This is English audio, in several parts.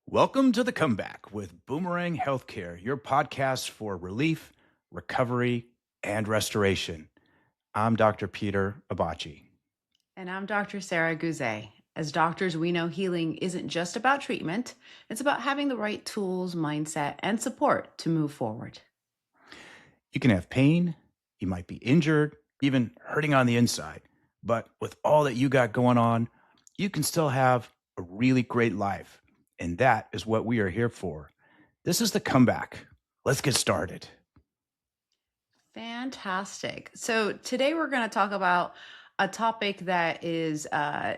Welcome to The Comeback with Boomerang Healthcare, your podcast for relief, recovery, and restoration. I'm Dr. Peter Abaci. And I'm Dr. Sarah Goozeé. As doctors, we know healing isn't just about treatment, it's about having the right tools, mindset, and support to move forward. You can have pain, you might be injured, even hurting on the inside, but with all that you got going on, you can still have a really great life. And that is what we are here for. This is The Comeback. Let's get started. Fantastic. So, today we're going to talk about a topic that is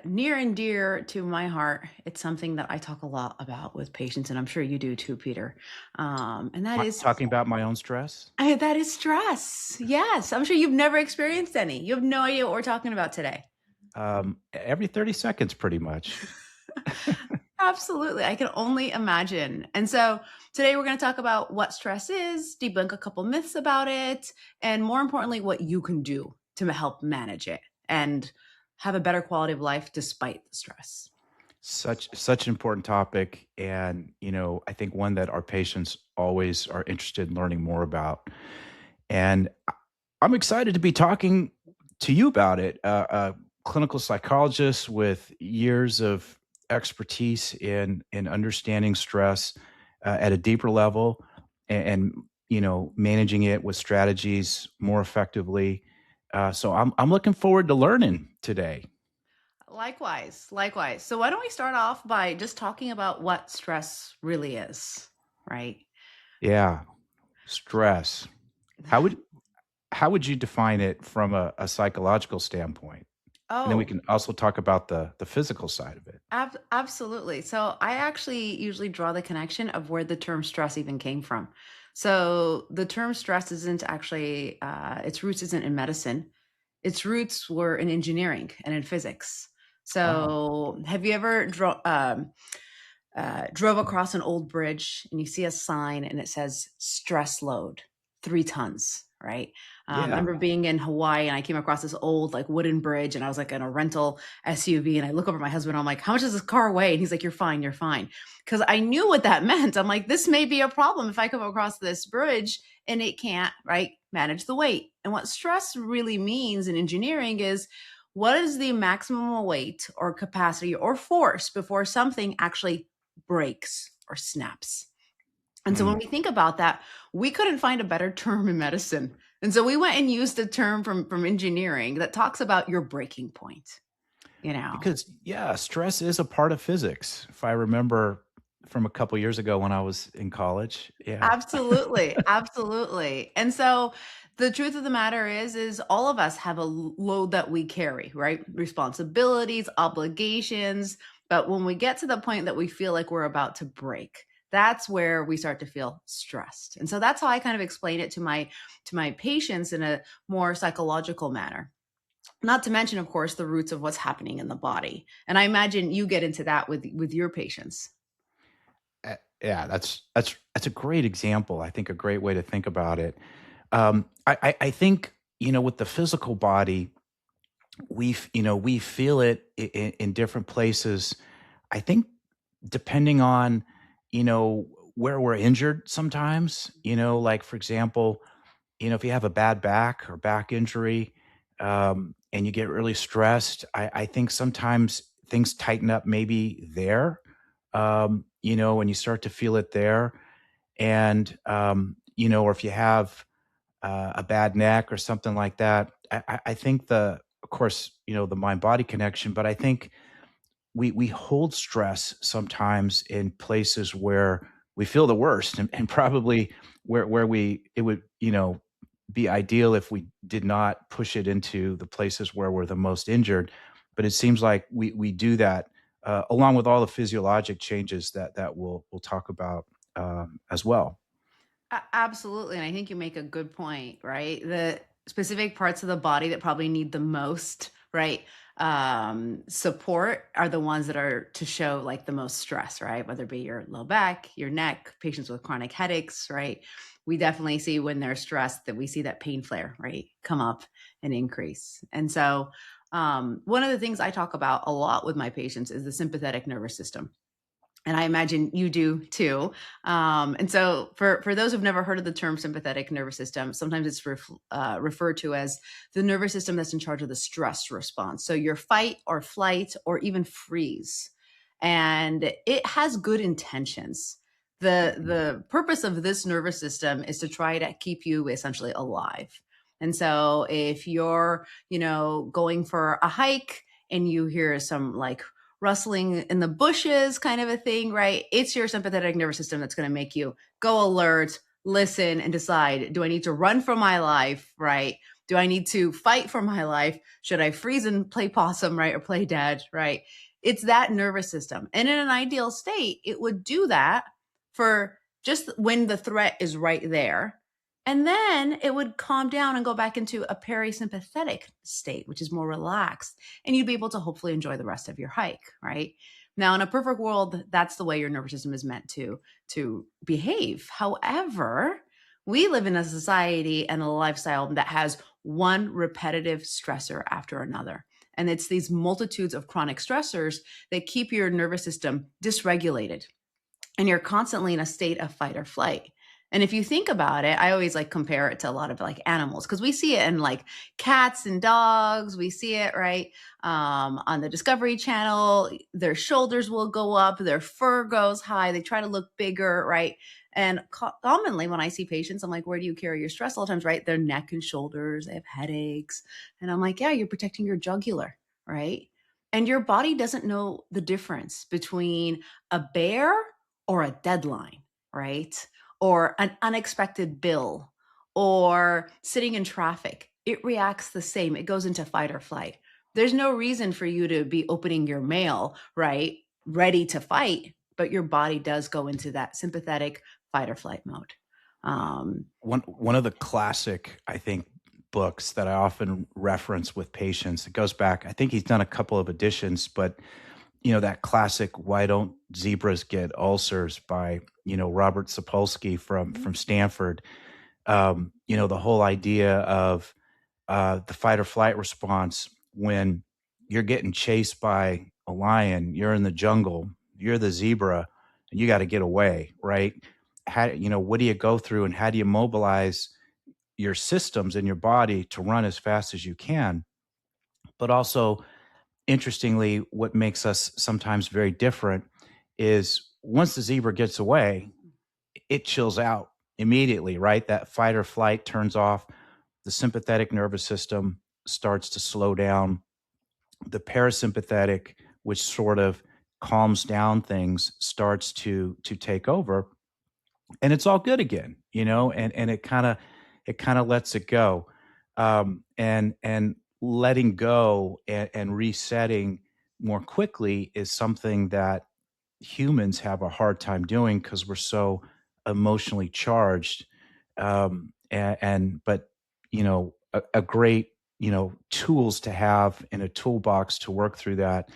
near and dear to my heart. It's something that I talk a lot about with patients, and I'm sure you do too, Peter. And that is Talking about my own stress? that is stress. Yes, I'm sure you've never experienced any. You have no idea what we're talking about today. Every 30 seconds, pretty much. Absolutely. I can only imagine. And so today we're going to talk about what stress is, debunk a couple myths about it, and more importantly, what you can do to help manage it and have a better quality of life despite the stress. Such an important topic, and I think one that our patients always are interested in learning more about. And I'm excited to be talking to you about it. A clinical psychologist with years of expertise in understanding stress at a deeper level, and managing it with strategies more effectively. So I'm looking forward to learning today. Likewise, likewise. So why don't we start off by just talking about what stress really is, right? Yeah, stress. How would How would you define it from a psychological standpoint? And then we Oh, can also talk about the physical side of it. Absolutely. So I actually usually draw the connection of where the term stress even came from. So the term stress isn't actually, its roots isn't in medicine. Its roots were in engineering and in physics. Wow. So have you ever drove across an old bridge and you see a sign and it says stress load 3 tons, right? I Yeah. remember being in Hawaii and I came across this old like wooden bridge and I was like in a rental SUV and I look over at my husband. I'm like, how much does this car weigh? And he's like, you're fine, you're fine. Because I knew what that meant. I'm like, this may be a problem if I come across this bridge and it can't, right, manage the weight. And what stress really means in engineering is what is the maximum weight or capacity or force before something actually breaks or snaps. And so when Mm. we think about that, we couldn't find a better term in medicine. And so we went and used a term from engineering that talks about your breaking point, you know. Because, yeah, stress is a part of physics, if I remember from a couple years ago when I was in college. Yeah. Absolutely, absolutely. And so the truth of the matter is all of us have a load that we carry, right? Responsibilities, obligations, but when we get to the point that we feel like we're about to break, that's where we start to feel stressed. And so that's how I kind of explain it to my patients in a more psychological manner. Not to mention, of course, the roots of what's happening in the body. And I imagine you get into that with your patients. Yeah, that's a great example. I think a great way to think about it. I think, with the physical body, we feel it in different places. I think depending on, where we're injured sometimes, like for example, if you have a bad back or back injury, and you get really stressed, I think sometimes things tighten up maybe there, when you start to feel it there. And, or if you have a bad neck or something like that, I think of course, the mind body connection, but I think we hold stress sometimes in places where we feel the worst, and probably where it would, be ideal if we did not push it into the places where we're the most injured. But it seems like we do that, along with all the physiologic changes that we'll talk about, as well. Absolutely. And I think you make a good point, right? The specific parts of the body that probably need the most, right? Support are the ones that are to show like the most stress, right? Whether it be your low back, your neck, patients with chronic headaches, right? We definitely see when they're stressed that we see that pain flare, right? Come up and increase. And so, one of the things I talk about a lot with my patients is the sympathetic nervous system. And I imagine you do too. And so, for those who've never heard of the term sympathetic nervous system, sometimes it's referred to as the nervous system that's in charge of the stress response. So your fight or flight or even freeze, and it has good intentions. The purpose of this nervous system is to try to keep you essentially alive. And so, if you're going for a hike and you hear some like rustling in the bushes kind of a thing, right? It's your sympathetic nervous system that's going to make you go alert, listen, and decide, do I need to run for my life, right? Do I need to fight for my life? Should I freeze and play possum, right? Or play dead, right? It's that nervous system. And in an ideal state, it would do that for just when the threat is right there. And then it would calm down and go back into a parasympathetic state, which is more relaxed, and you'd be able to hopefully enjoy the rest of your hike, right? Now, in a perfect world, that's the way your nervous system is meant to behave. However, we live in a society and a lifestyle that has one repetitive stressor after another. And it's these multitudes of chronic stressors that keep your nervous system dysregulated, and you're constantly in a state of fight or flight. And if you think about it, I always like compare it to a lot of like animals, because we see it in like cats and dogs. We see it right on the Discovery Channel. Their shoulders will go up, their fur goes high, they try to look bigger, right? And commonly when I see patients, I'm like, where do you carry your stress all the times, right? Their neck and shoulders, they have headaches. And I'm like, yeah, you're protecting your jugular, right? And your body doesn't know the difference between a bear or a deadline, right? Or an unexpected bill or sitting in traffic. It reacts the same. It goes into fight or flight. There's no reason for you to be opening your mail, right? Ready to fight, but your body does go into that sympathetic fight or flight mode. Um, One of the classic, I think, books that I often reference with patients, it goes back, I think he's done a couple of editions, but that classic "Why Don't Zebras Get Ulcers" by Robert Sapolsky from Stanford. The whole idea of the fight or flight response when you're getting chased by a lion, you're in the jungle, you're the zebra, and you got to get away, right? What do you go through, and how do you mobilize your systems in your body to run as fast as you can? But also, interestingly, what makes us sometimes very different is once the zebra gets away, it chills out immediately, right? That fight or flight turns off. The sympathetic nervous system starts to slow down. The parasympathetic, which sort of calms down things, starts to take over, and it's all good again, and it kind of lets it go. And letting go and resetting more quickly is something that humans have a hard time doing because we're so emotionally charged. But a great tools to have in a toolbox to work through that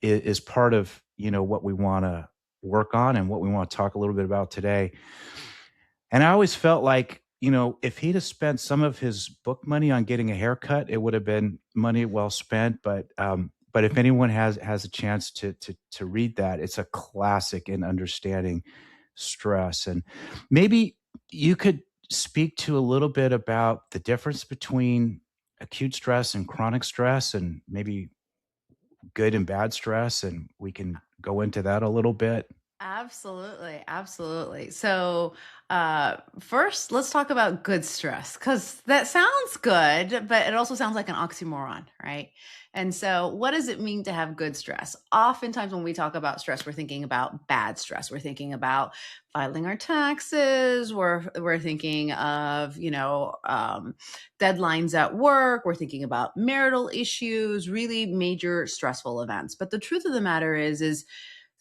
is part of what we want to work on and what we want to talk a little bit about today. And I always felt like, if he'd have spent some of his book money on getting a haircut, it would have been money well spent. But if anyone has a chance to read that, it's a classic in understanding stress. And maybe you could speak to a little bit about the difference between acute stress and chronic stress, and maybe good and bad stress, and we can go into that a little bit. Absolutely, absolutely. So, first, let's talk about good stress, because that sounds good, but it also sounds like an oxymoron, right? And so, what does it mean to have good stress? Oftentimes, when we talk about stress, we're thinking about bad stress. We're thinking about filing our taxes. We're thinking of deadlines at work. We're thinking about marital issues, really major stressful events. But the truth of the matter is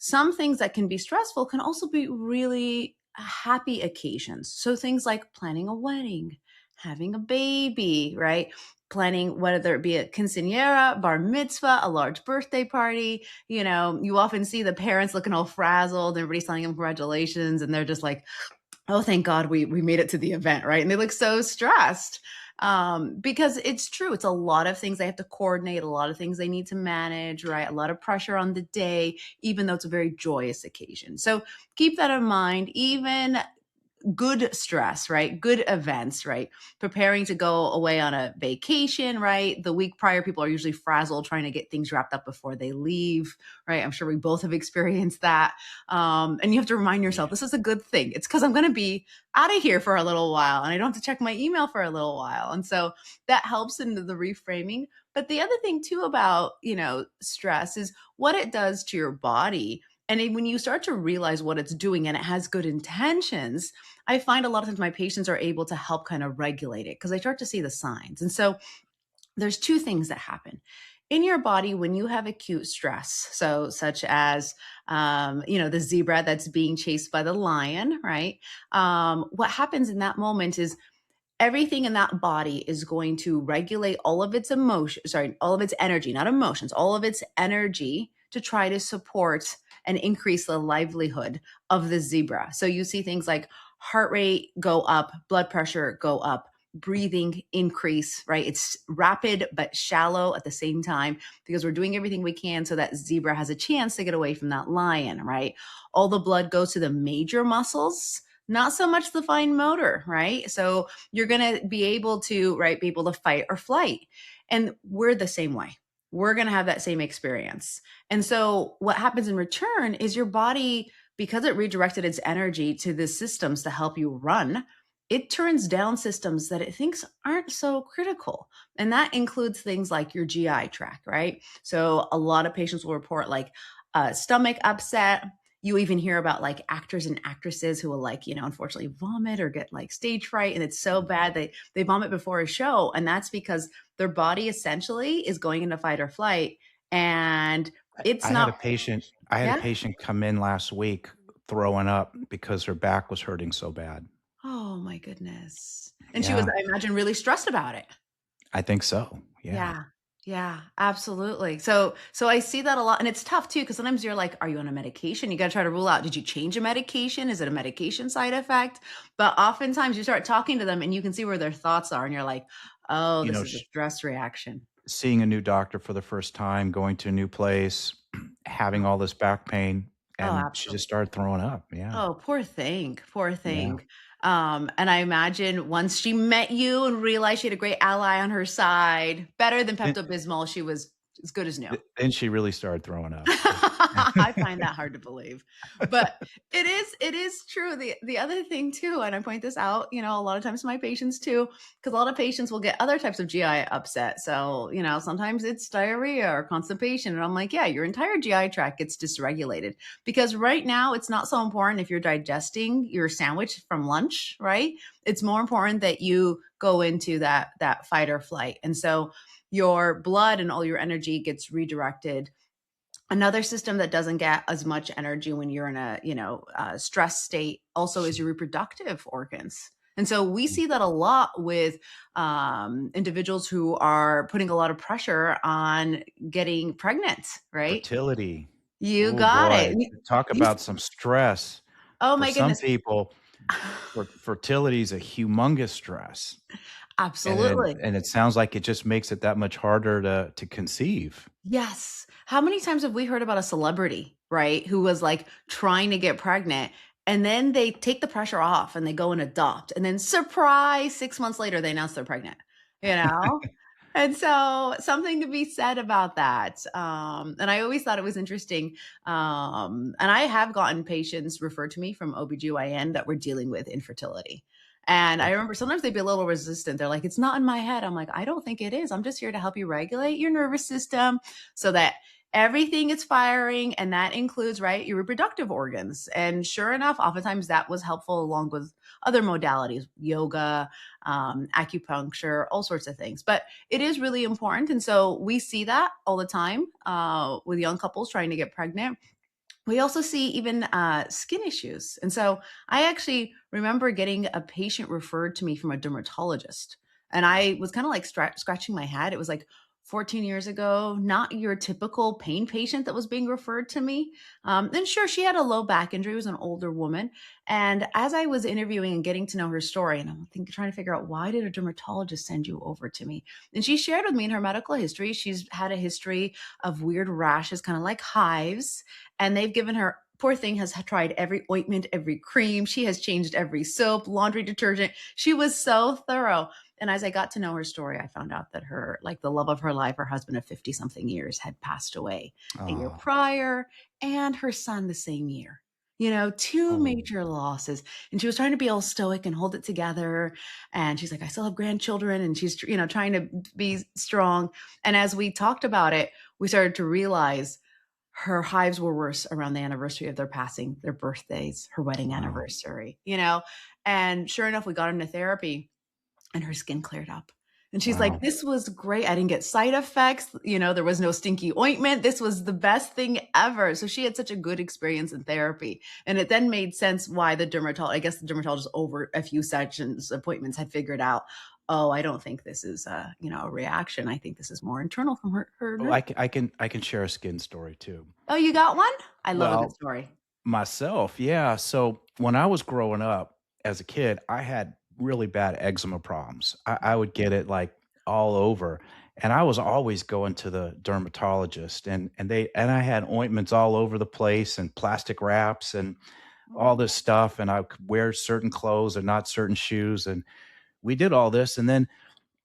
some things that can be stressful can also be really happy occasions. So things like planning a wedding, having a baby, right? Planning, whether it be a quinceanera, bar mitzvah, a large birthday party. You often see the parents looking all frazzled, everybody's telling them congratulations, and they're just like, oh, thank God we made it to the event, right? And they look so stressed. Because it's true. It's a lot of things they have to coordinate, a lot of things they need to manage, right? A lot of pressure on the day, even though it's a very joyous occasion. So keep that in mind. Even good stress, right? Good events, right? Preparing to go away on a vacation, right? The week prior, people are usually frazzled trying to get things wrapped up before they leave, right? I'm sure we both have experienced that. And you have to remind yourself, Yeah. this is a good thing. It's because I'm going to be out of here for a little while and I don't have to check my email for a little while. And so that helps into the reframing. But the other thing too about, stress is what it does to your body. And when you start to realize what it's doing and it has good intentions, I find a lot of times my patients are able to help kind of regulate it because I start to see the signs. And so there's two things that happen in your body when you have acute stress. So, such as, the zebra that's being chased by the lion, right? What happens in that moment is everything in that body is going to regulate all of its all of its energy, not emotions, all of its energy to try to support and increase the livelihood of the zebra. So you see things like heart rate go up, blood pressure go up, breathing increase, right? It's rapid but shallow at the same time because we're doing everything we can so that zebra has a chance to get away from that lion, right? All the blood goes to the major muscles, not so much the fine motor, right? So you're going to be able to, right, be able to fight or flight. And we're the same way. We're going to have that same experience. And so what happens in return is your body, because it redirected its energy to the systems to help you run, it turns down systems that it thinks aren't so critical. And that includes things like your GI tract, right? So a lot of patients will report like stomach upset. You even hear about like actors and actresses who will like, unfortunately vomit or get like stage fright. And it's so bad they vomit before a show. And that's because their body essentially is going into fight or flight. And it's I had a not, patient I had a yeah. patient come in last week throwing up because her back was hurting so bad. Oh my goodness. And she was, Yeah, I imagine, really stressed about it. I think so. Yeah. Yeah. Yeah, absolutely. So I see that a lot and it's tough too because sometimes you're like, are you on a medication? You got to try to rule out, did you change a medication? Is it a medication side effect? But oftentimes you start talking to them and you can see where their thoughts are and you're like, oh, You this know, is a stress reaction. seeing a new doctor for the first time, going to a new place, having Oh, all this back pain, oh, and she just absolutely. started throwing up. Yeah. Oh, poor thing, poor Yeah. thing. And I imagine once she met you and realized she had a great ally on her side, better than Then Pepto-Bismol, she was as good as new. then she really started throwing up. I find that hard to believe. But it is true. The other thing too, and I point this out, a lot of times to my patients too, because a lot of patients will get other types of GI upset. So, sometimes it's diarrhea or constipation. And I'm like, yeah, your entire GI tract gets dysregulated. Because right now it's not so important if you're digesting your sandwich from lunch, right? It's more important that you go into that fight or flight. And so your blood and all your energy gets redirected. Another system that doesn't get as much energy when you're in a stress state also is your reproductive organs. And so we see that a lot with individuals who are putting a lot of pressure on getting pregnant, right? Fertility. You Oh got it. boy, talk about some stress. Oh For my some goodness. people, fertility is a humongous stress, Absolutely. and it sounds like it just makes it that much harder to conceive. Yes. How many times have we heard about a celebrity, right, who was, like, trying to get pregnant, and then they take the pressure off and they go and adopt, and then surprise, 6 months later, they announce they're pregnant, you know? And so, something to be said about that, and I always thought it was interesting, and I have gotten patients referred to me from OBGYN that were dealing with infertility, and I Okay. remember sometimes they'd be a little resistant. They're like, "It's not in my head." I'm like, "I don't think it is. I'm just here to help you regulate your nervous system so that everything is firing, and that includes, right, your reproductive organs." And sure enough, oftentimes that was helpful along with other modalities, yoga, acupuncture, all sorts of things. But it is really important. And so we see that all the time with young couples trying to get pregnant. We also see even skin issues. And so I actually remember getting a patient referred to me from a dermatologist. And I was kind of like scratching my head. It was like, 14 years ago, not your typical pain patient that was being referred to me. And sure, she had a low back injury, was an older woman. And as I was interviewing and getting to know her story, and I'm trying to figure out, why did a dermatologist send you over to me? And she shared with me in her medical history, she's had a history of weird rashes, kind of like hives. And they've given her, poor thing, has tried every ointment, every cream. She has changed every soap, laundry detergent. She was so thorough. And as I got to know her story, I found out that her, like the love of her life, her husband of 50 something years, had passed away a year Oh, prior, and her son the same year. Two oh, major losses. And she was trying to be all stoic and hold it together. And she's like, I still have grandchildren. And she's, trying to be strong. And as we talked about it, we started to realize her hives were worse around the anniversary of their passing, their birthdays, her wedding wow, anniversary. And sure enough, we got into therapy and her skin cleared up. And she's like, wow. "This was great. I didn't get side effects. There was no stinky ointment. This was the best thing ever." So she had such a good experience in therapy. And it then made sense why I guess the dermatologist over a few sessions, appointments, had figured out, oh, I don't think this is a reaction. I think this is more internal from her Oh, nerve. I can share a skin story too. Oh, you got one? I love a good Well, story. myself, yeah. So when I was growing up as a kid, I had really bad eczema problems. I would get it like all over. And I was always going to the dermatologist and I had ointments all over the place and plastic wraps and all Oh, this stuff. And I could wear certain clothes and not certain shoes. And we did all this. And then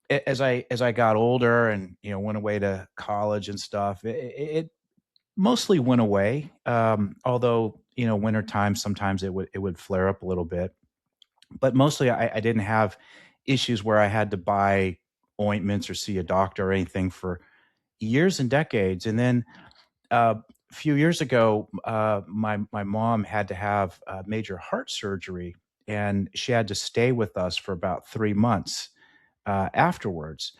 as I got older and went away to college and stuff, it mostly went away. Although wintertime sometimes it would flare up a little bit, but mostly I didn't have issues where I had to buy ointments or see a doctor or anything for years and decades. And then a few years ago, my mom had to have major heart surgery, and she had to stay with us for about 3 months afterwards.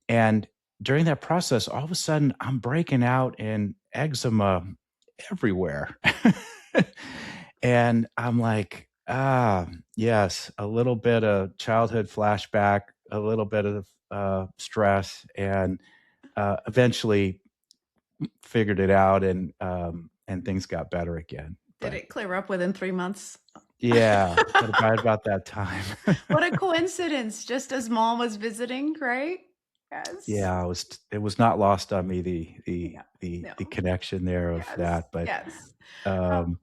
And during that process, all of a sudden, I'm breaking out in eczema everywhere. And I'm like, yes, a little bit of childhood flashback, a little bit of stress, and eventually figured it out, and things got better again. did But it clear up within 3 months? yeah, right about that time. What a coincidence, just as mom was visiting, right? Yes. Yeah, it was not lost on me, the Yeah. the No. the connection there of Yes, that, but, yes. Um, um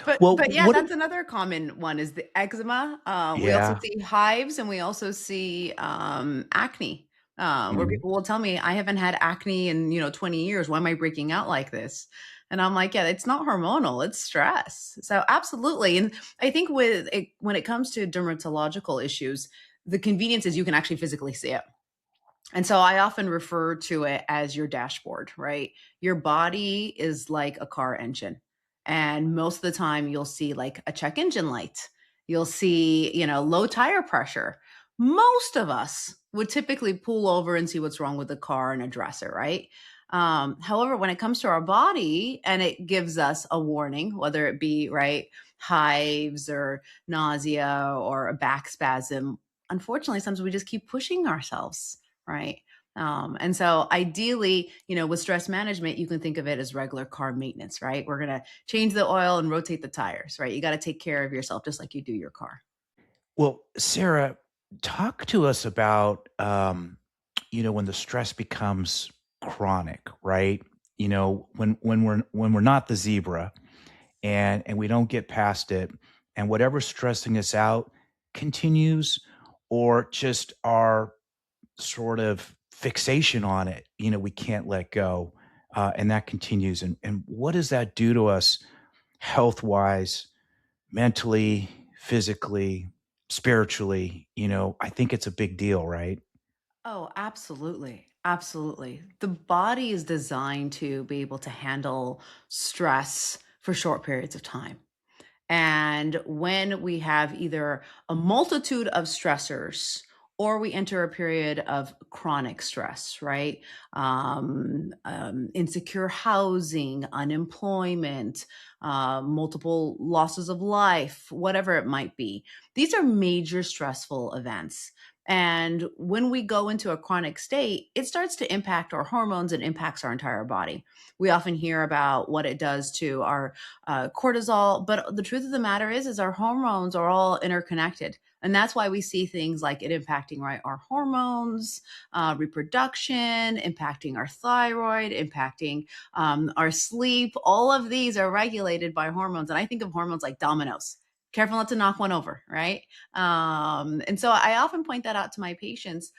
but well, but yeah, what that's another common one is the eczema. We also yeah, see hives, and we also see, acne, where mhm. people will tell me, "I haven't had acne in, 20 years. Why am I breaking out like this?" And I'm like, "Yeah, it's not hormonal, it's stress." So absolutely, and I think with it when it comes to dermatological issues, the convenience is you can actually physically see it. And so I often refer to it as your dashboard, right? Your body is like a car engine. And most of the time, you'll see like a check engine light. You'll see, low tire pressure. Most of us would typically pull over and see what's wrong with the car and address it, right? However, when it comes to our body and it gives us a warning, whether it be, right, hives or nausea or a back spasm, unfortunately, sometimes we just keep pushing ourselves, right? And so ideally, with stress management, you can think of it as regular car maintenance, right? We're going to change the oil and rotate the tires, right? You got to take care of yourself just like you do your car. Well, Sarah, talk to us about, when the stress becomes chronic, right? When we're not the zebra and we don't get past it, and whatever's stressing us out continues, or just our sort of fixation on it, we can't let go, and that continues. And what does that do to us health wise, mentally, physically, spiritually? I think it's a big deal, right? Oh, absolutely. Absolutely. The body is designed to be able to handle stress for short periods of time. And when we have either a multitude of stressors or we enter a period of chronic stress, right? Insecure housing, unemployment, multiple losses of life, whatever it might be. These are major stressful events. And when we go into a chronic state, it starts to impact our hormones and impacts our entire body. We often hear about what it does to our cortisol, but the truth of the matter is our hormones are all interconnected. And that's why we see things like it impacting, right, our hormones, reproduction, impacting our thyroid, impacting our sleep. All of these are regulated by hormones. And I think of hormones like dominoes. Careful not to knock one over, right? And so I often point that out to my patients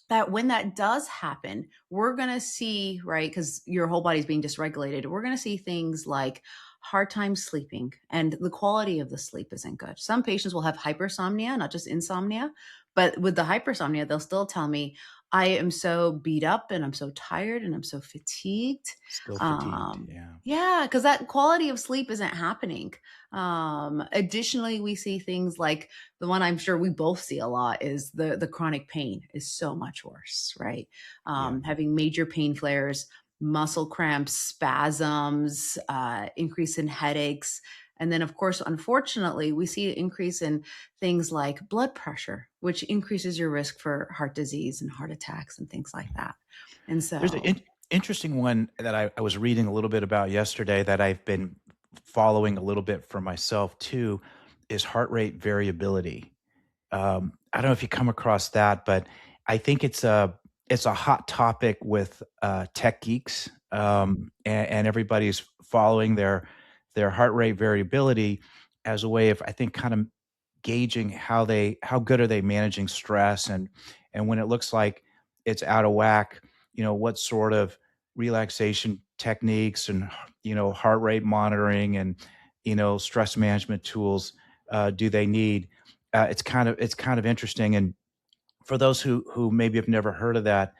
that when that does happen, we're going to see, right? Because your whole body's being dysregulated. We're going to see things like hard time sleeping, and the quality of the sleep isn't good. Some patients will have hypersomnia, not just insomnia, but with the hypersomnia, they'll still tell me, I am so beat up and I'm so tired and I'm so fatigued. Still fatigued. Um, Yeah. yeah, because that quality of sleep isn't happening. Additionally, we see things like the one I'm sure we both see a lot is the chronic pain is so much worse, right? Yeah. Having major pain flares, muscle cramps, spasms, increase in headaches. And then, of course, unfortunately, we see an increase in things like blood pressure, which increases your risk for heart disease and heart attacks and things like that. And There's an so, interesting one that I was reading a little bit about yesterday that I've been following a little bit for myself too, is heart rate variability. I don't know if you come across that, but I think it's a hot topic with tech geeks, and everybody's following their heart rate variability as a way of, I think, kind of gauging how good are they managing stress, and when it looks like it's out of whack, what sort of relaxation techniques and heart rate monitoring and stress management tools do they need. It's kind of interesting, and for those who maybe have never heard of that,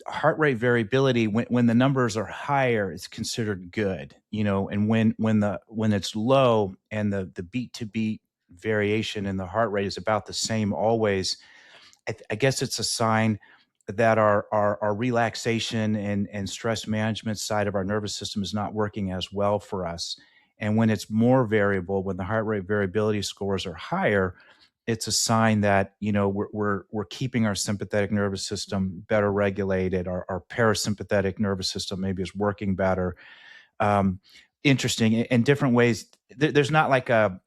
heart rate variability, when the numbers are higher, it's considered good, and when it's low and the beat to beat variation in the heart rate is about the same always, I guess it's a sign that our relaxation and stress management side of our nervous system is not working as well for us. And when it's more variable, when the heart rate variability scores are higher, it's a sign that we're keeping our sympathetic nervous system better regulated. Our parasympathetic nervous system maybe is working better. um, Interesting in different ways. There's not like a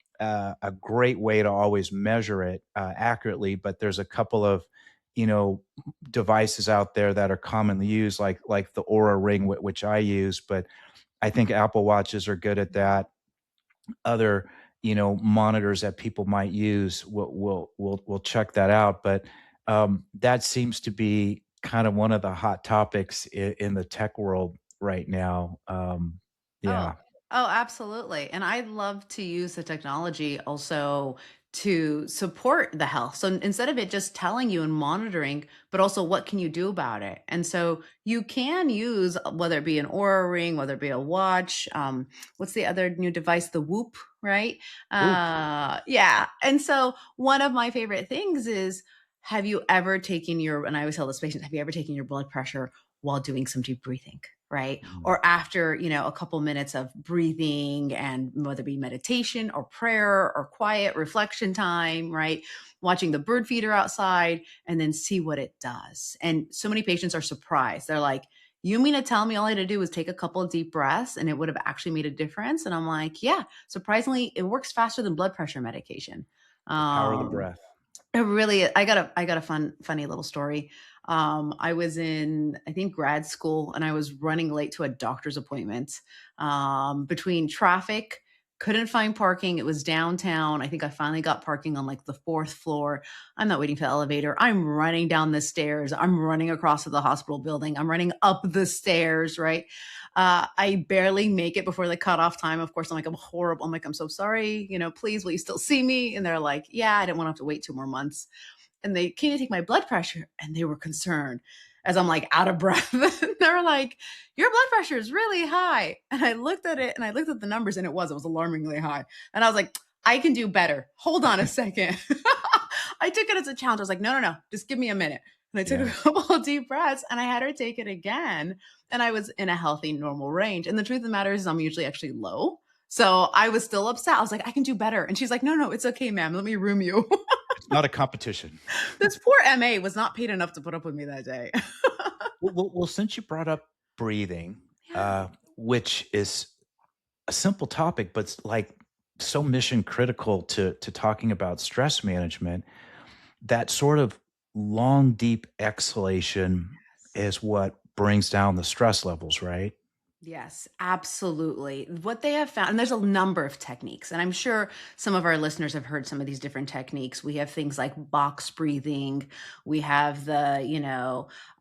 great way to always measure it accurately, but there's a couple of you know devices out there that are commonly used, like the Aura Ring, which I use, but I think Apple Watches are good at that. Other monitors that people might use will check that out, but that seems to be kind of one of the hot topics in the tech world right now. oh, Yeah. oh, absolutely. And I love to use the technology also to support the health. So instead of it just telling you and monitoring, but also what can you do about it? And so you can use whether it be an Aura ring, whether it be a watch. What's the other new device? The Whoop, right? Whoop. Yeah. And so one of my favorite things is, have you ever taken your, and I always tell this patient, have you ever taken your blood pressure while doing some deep breathing? Right? Mm. Or after, a couple minutes of breathing, and whether it be meditation or prayer or quiet reflection time, right? Watching the bird feeder outside and then see what it does. And so many patients are surprised. They're like, you mean to tell me all I had to do was take a couple of deep breaths and it would have actually made a difference? And I'm like, yeah, surprisingly, it works faster than blood pressure medication. The power of the Um, breath. it really, I got a funny little story. I was in, I think, grad school, and I was running late to a doctor's appointment. Between traffic, couldn't find parking. It was downtown. I think I finally got parking on like the fourth floor. I'm not waiting for the elevator. I'm running down the stairs. I'm running across to the hospital building. I'm running up the stairs, right? I barely make it before the cutoff time. Of course, I'm like, I'm horrible. I'm like, I'm so sorry. Please, will you still see me? And they're like, yeah, I didn't want to have to wait 2 more months. And they came to take my blood pressure, and they were concerned as I'm like out of breath. They're like, your blood pressure is really high. And I looked at it and I looked at the numbers, and it was alarmingly high. And I was like, I can do better. Hold on a second. I took it as a challenge. I was like, no, no, no, just give me a minute. And I took a Yeah. couple of deep breaths, and I had her take it again. And I was in a healthy, normal range. And the truth of the matter is, I'm usually actually low. So I was still upset. I was like, I can do better. And she's like, no, no, it's okay, ma'am. Let me room you. It's not a competition. This poor MA was not paid enough to put up with me that day. Well, since you brought up breathing, Yeah. which is a simple topic, but it's like so mission critical to talking about stress management, that sort of long, deep exhalation is what brings down the stress levels, right? Yes, absolutely. What they have found, and there's a number of techniques, and I'm sure some of our listeners have heard some of these different techniques. We have things like box breathing. We have the,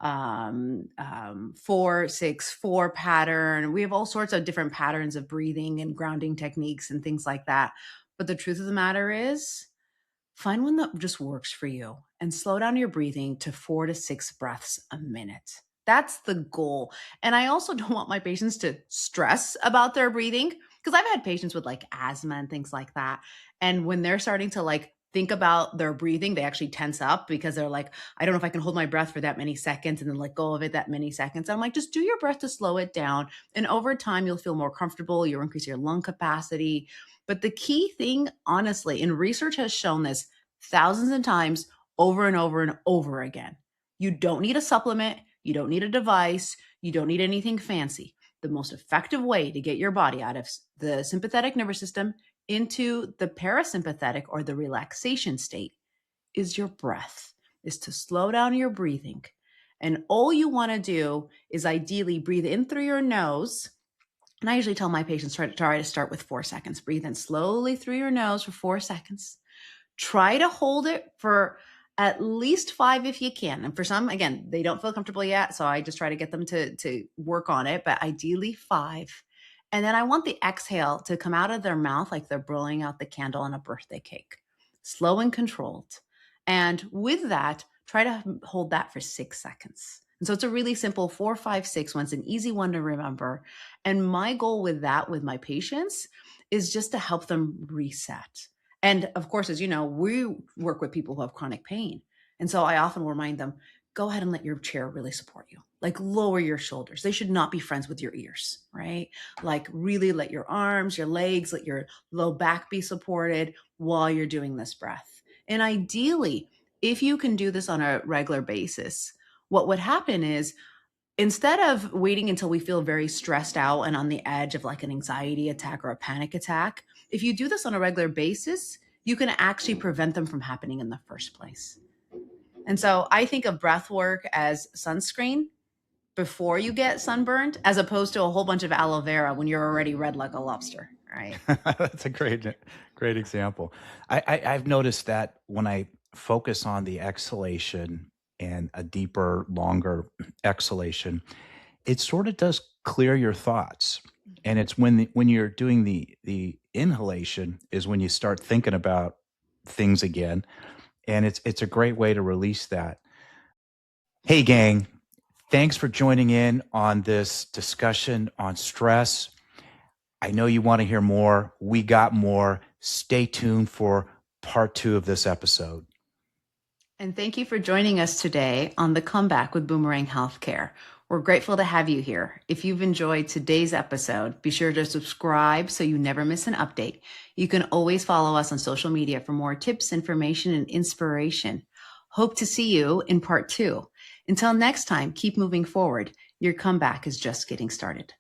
4-6-4 pattern. We have all sorts of different patterns of breathing and grounding techniques and things like that. But the truth of the matter is, find one that just works for you and slow down your breathing to 4 to 6 breaths a minute. That's the goal. And I also don't want my patients to stress about their breathing because I've had patients with like asthma and things like that. And when they're starting to like think about their breathing, they actually tense up because they're like, I don't know if I can hold my breath for that many seconds and then let go of it that many seconds. I'm like, just do your breath to slow it down. And over time, you'll feel more comfortable. You'll increase your lung capacity. But the key thing, honestly, and research has shown this thousands of times over and over and over again. You don't need a supplement. You don't need a device. You don't need anything fancy. The most effective way to get your body out of the sympathetic nervous system into the parasympathetic or the relaxation state is your breath, is to slow down your breathing. And all you want to do is ideally breathe in through your nose. And I usually tell my patients try to start with 4 seconds. Breathe in slowly through your nose for 4 seconds. Try to hold it for at least 5 if you can. And for some, again, they don't feel comfortable yet. So I just try to get them to work on it, but ideally 5. And then I want the exhale to come out of their mouth like they're blowing out the candle on a birthday cake, slow and controlled. And with that, try to hold that for 6 seconds. And so it's a really simple 4, 5, 6 one. It's an easy one to remember. And my goal with that, with my patients, is just to help them reset. And of course, as you know, we work with people who have chronic pain. And so I often remind them, go ahead and let your chair really support you. Like lower your shoulders. They should not be friends with your ears, right? Like really let your arms, your legs, let your low back be supported while you're doing this breath. And ideally, if you can do this on a regular basis, what would happen is instead of waiting until we feel very stressed out and on the edge of like an anxiety attack or a panic attack, if you do this on a regular basis, you can actually prevent them from happening in the first place. And so I think of breath work as sunscreen before you get sunburned, as opposed to a whole bunch of aloe vera when you're already red like a lobster, right? That's a great example. I've noticed that when I focus on the exhalation and a deeper, longer exhalation, it sort of does clear your thoughts. And it's when you're doing the inhalation is when you start thinking about things again, and it's a great way to release that. Hey, gang, thanks for joining in on this discussion on stress. I know you want to hear more. We got more. Stay tuned for part 2 of this episode. And thank you for joining us today on The Comeback with Boomerang Healthcare. We're grateful to have you here. If you've enjoyed today's episode, be sure to subscribe so you never miss an update. You can always follow us on social media for more tips, information, and inspiration. Hope to see you in part 2. Until next time, keep moving forward. Your comeback is just getting started.